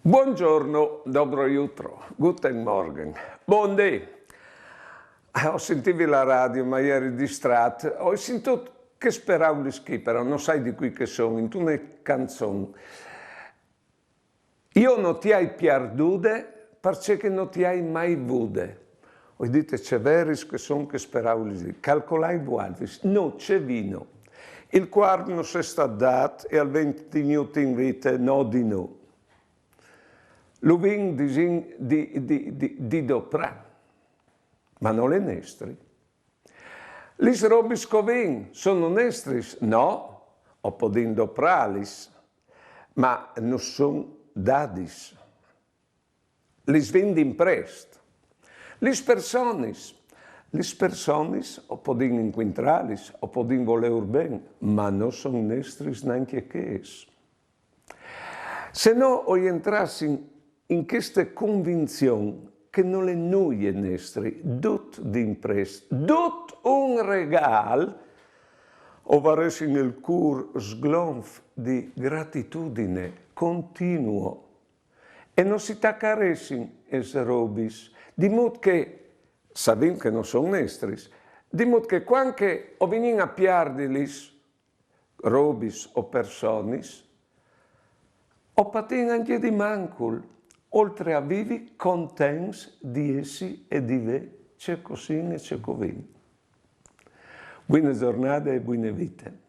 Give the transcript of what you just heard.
Buongiorno, dobro jutro, guten Morgen, buon day. Ho sentito la radio, ma ero distratto. Ho sentito che speravo di però non sai di qui che sono, in una canzone. Io non ti hai perdude perché non ti hai mai vude. Voi dite c'è veris che sono che speravo di calcolai vualvis. No, c'è vino. Il quarto non si è stato dato e al 20 minuti in vita no di no. Lo vin di doprà, ma non le nestri. Lis robis covin sono nestris? No, o podin dopralis, ma non sono dadis. Lis vindin prest. Lis personis o podin inquintralis, o podin voleur ben, ma non sono nestris neanche che es. Se no, oi entrassi in questa convinzione che non le nuie nostre, tutto d'imprest, tutto un regal, o varesi nel cur sglonf di gratitudine continuo, e non si taccaressi es robis, di mod che, sapim che non sono nestris, di mod che quando o venin a piardilis, robis o personis, o patin anche di mancul, oltre a vivi contents di essi e di ve, c'è così e c'è così. Buone giornate e buone vite.